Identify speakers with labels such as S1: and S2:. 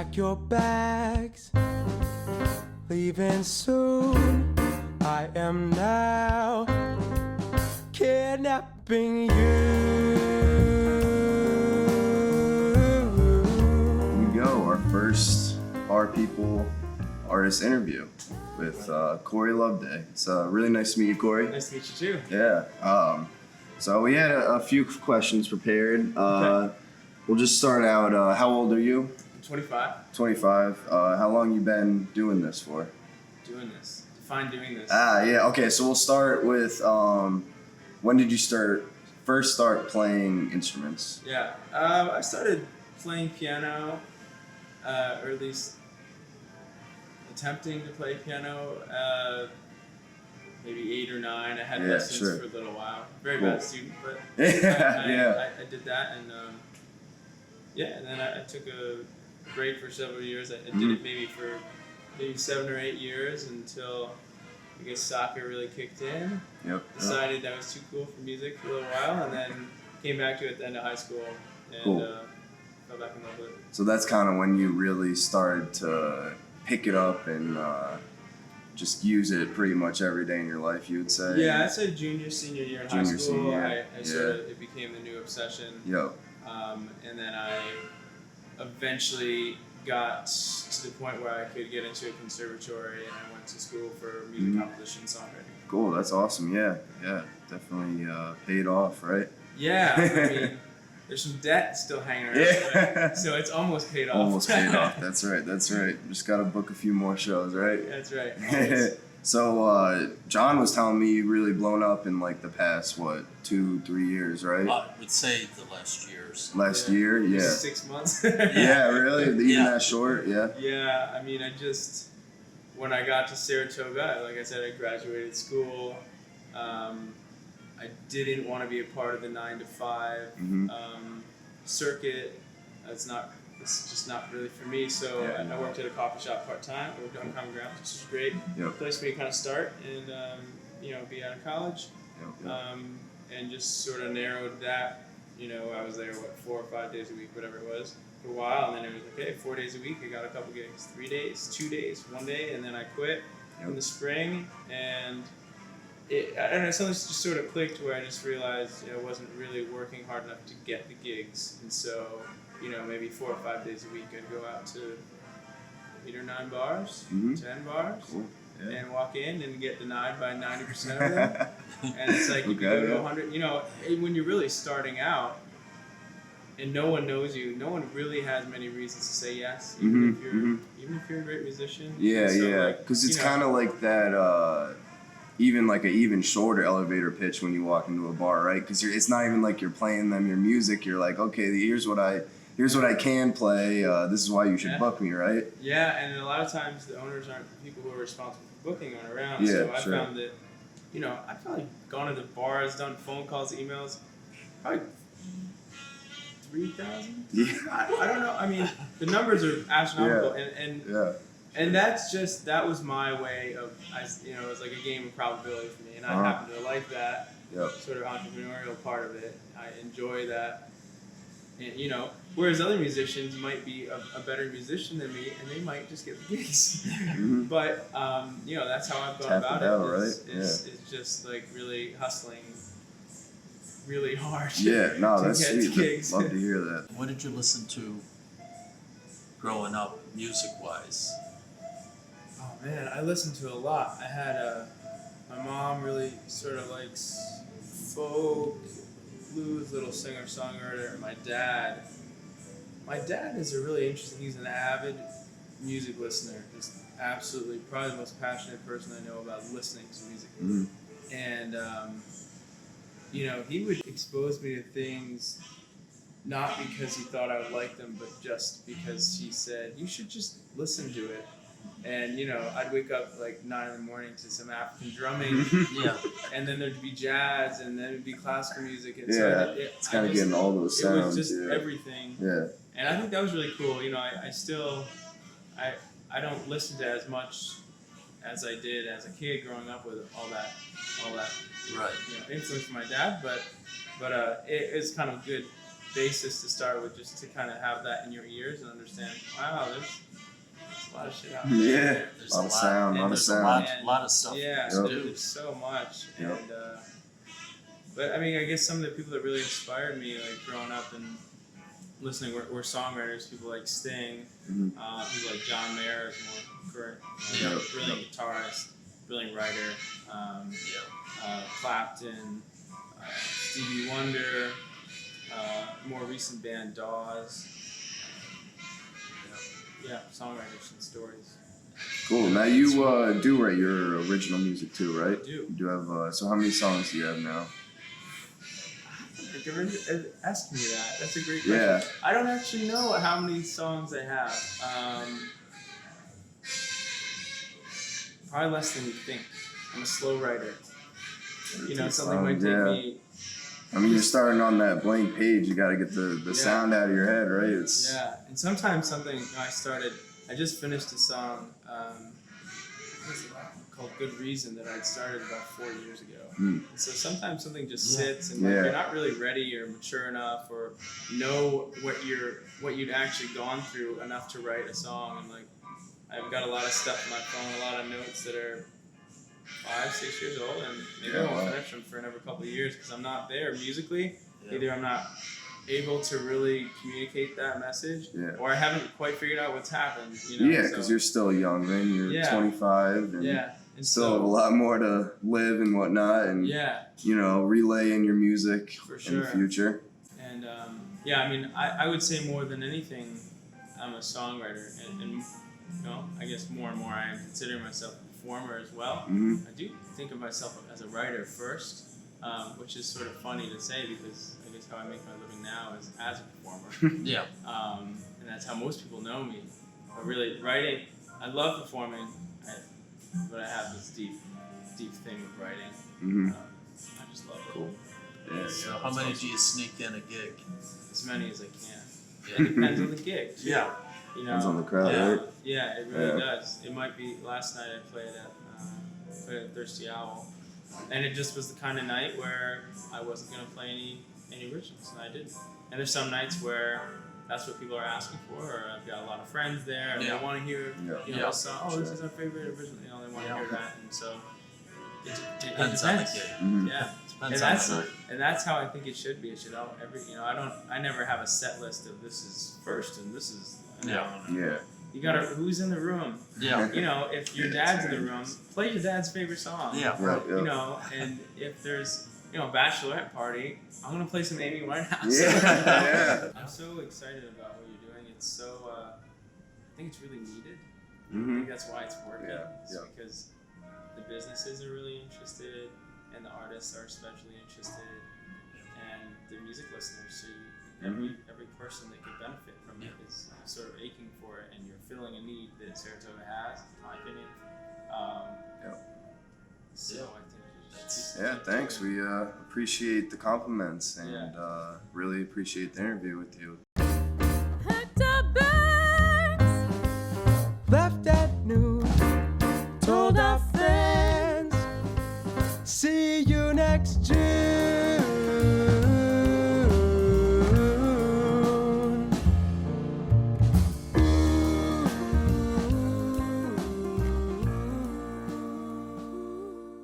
S1: Pack your bags, leaving soon. I am now kidnapping you.
S2: Here we go, our first Our People artist interview with Corry Loveday. It's really nice to meet you, Corry.
S3: Nice to meet you too.
S2: Yeah. So we had a few questions prepared.
S3: Okay.
S2: We'll just start out. How old are you?
S3: I'm 25.
S2: 25. How long you been doing this for?
S3: Doing this. Define doing this.
S2: Yeah. Okay. So we'll start with when did you first start playing instruments?
S3: Yeah. I started playing piano, or at least attempting to play piano. Maybe 8 or 9. I had lessons for a little while. Very bad student, but I did that, and and then I took a break for several years. I did it maybe for 7 or 8 years until I guess soccer really kicked in. Decided I was too cool for music for a little while, and then came back to it at the end of high school and fell back in love with it.
S2: So that's kind of when you really started to pick it up and just use it pretty much every day in your life, you would say?
S3: Yeah, I'd say junior, senior year in high school. It became the new obsession. And then I eventually got to the point where I could get into a conservatory, and I went to school for music composition, songwriting.
S2: Cool, that's awesome. Yeah, definitely paid off, right?
S3: Yeah, I mean, there's some debt still hanging around, so it's almost paid off.
S2: Almost paid off. That's right. Just got to book a few more shows, right?
S3: That's right.
S2: So John was telling me you really blown up in like the past 2-3 years, right?
S4: I would say the last years.
S2: Last year, yeah.
S3: 6 months.
S2: Yeah, really? Even that short? Yeah.
S3: Yeah, I mean, when I got to Saratoga, like I said, I graduated school. I didn't want to be a part of the 9 to 5 circuit. It's just not really for me. So I worked at a coffee shop part time. I worked on Common Ground, which was great. Place for me to kind of start and be out of college, and just sort of narrowed that. I was there 4 or 5 days a week, whatever it was, for a while, and then it was okay. 4 days a week, I got a couple gigs. 3 days, 2 days, 1 day, and then I quit in the spring, and I don't know, something just sort of clicked where I just realized I wasn't really working hard enough to get the gigs, and so maybe 4 or 5 days a week I'd go out to 8 or 9 bars, 10 bars, and walk in and get denied by 90% of them. And it's like you can go to 100. When you're really starting out and no one knows you, no one really has many reasons to say yes, even if you're a great musician.
S2: Because it's kind of like that. Even even shorter elevator pitch when you walk into a bar, right? Because it's not even like you're playing them your music. You're like, okay, here's what I can play. This is why you should book me, right?
S3: Yeah, and a lot of times the owners aren't the people who are responsible for booking aren't around. So I found that, I've probably gone to the bars, done phone calls, emails, probably 3,000.
S2: Yeah.
S3: I don't know. I mean, the numbers are astronomical, and that was my way of, it was like a game of probability for me, and I happen to like that sort of entrepreneurial part of it. I enjoy that, and whereas other musicians might be a better musician than me, and they might just get the gigs. But that's how I've gone about it. It's just like really hustling, really hard.
S2: That's sweet.
S3: Gigs.
S2: Love to hear that.
S4: What did you listen to growing up, music-wise?
S3: Oh man, I listened to a lot. I had my mom really sort of likes folk, blues, little singer-songwriter. My dad is a really interesting. He's an avid music listener. Just absolutely, probably the most passionate person I know about listening to music. And he would expose me to things not because he thought I would like them, but just because he said you should just listen to it. And I'd wake up like 9 in the morning to some African drumming, and then there'd be jazz, and then it'd be classical music. And so
S2: it's kind of getting all those sounds.
S3: It was just everything. And I think that was really cool. I still don't listen to as much as I did as a kid growing up with all that influence from my dad. But it's kind of good basis to start with, just to kind of have that in your ears and understand, wow, there's a lot of shit out there.
S2: Yeah,
S4: There's
S2: a lot of sound, a lot of
S4: there's
S2: sound.
S4: a lot of stuff
S3: Yeah,
S4: to do.
S3: there's so much.
S2: Yep.
S3: And but I mean, I guess some of the people that really inspired me, like growing up and listening, were songwriters. People like Sting,
S2: Mhm.
S3: people like John Mayer is more current,
S2: Yep.
S3: brilliant guitarist, brilliant writer. Clapton, Stevie Wonder, more recent band Dawes. Yeah, songwriters and stories.
S2: Cool. Now you do write your original music too, right?
S3: I do.
S2: You do have. So how many songs do you have now?
S3: Like, ask me that. That's a great question.
S2: Yeah.
S3: I don't actually know how many songs I have. Probably less than you think. I'm a slow writer. You know, something might take me.
S2: I mean, you're starting on that blank page. You got to get the sound out of your head, right? It's
S3: And sometimes something I just finished a song, what is it called Good Reason, that I'd started about 4 years ago. And so sometimes something just sits and like, you're not really ready or mature enough or know what you'd actually gone through enough to write a song. And like, I've got a lot of stuff in my phone, a lot of notes that are 5-6 years old, and maybe I won't finish them for another couple of years because I'm not there musically. Either I'm not able to really communicate that message, or I haven't quite figured out what's happened. You know?
S2: Yeah, because you're still young, man. You're 25, and
S3: and
S2: still have a lot more to live and whatnot, and you know, relay in your music in the future.
S3: And I mean, I would say more than anything, I'm a songwriter, and you know, I guess more and more I am considering myself a performer as well. I do think of myself as a writer first, which is sort of funny to say because I guess how I make my living now is as a performer. And that's how most people know me. But really, writing, I love performing, but I have this deep thing with writing. I just love it.
S2: Cool.
S4: So how many do you sneak in a gig?
S3: As many as I can. It depends on the gig, too. You know,
S2: Depends on the crowd, right?
S3: Yeah, it really does. It might be, last night I played at Thirsty Owl, and it just was the kind of night where I wasn't going to play any originals, and I didn't. And there's some nights where that's what people are asking for, or I've got a lot of friends there, and they want to hear, you know, a song, this is our favorite original, you know, they want to hear that, and so it depends.
S4: On the gig.
S3: And that's how I think it should be. It should I never have a set list of this is first and this is You gotta, who's in the room? You know, if your dad's in the room, play your dad's favorite song. You know, and if there's, you know, a bachelorette party, I'm gonna play some Amy Winehouse. I'm so excited about what you're doing. It's so, I think it's really needed. I think that's why it's working. Because the businesses are really interested, and the artists are especially interested, and the music listeners. So every person that could benefit from it is sort of aching for it, and you're filling a need that Saratoga has, in my opinion. So I think you just keep
S2: thanks.
S3: doing it.
S2: We appreciate the compliments and really appreciate the interview with you.
S1: Left at noon, told our friends, see you next June.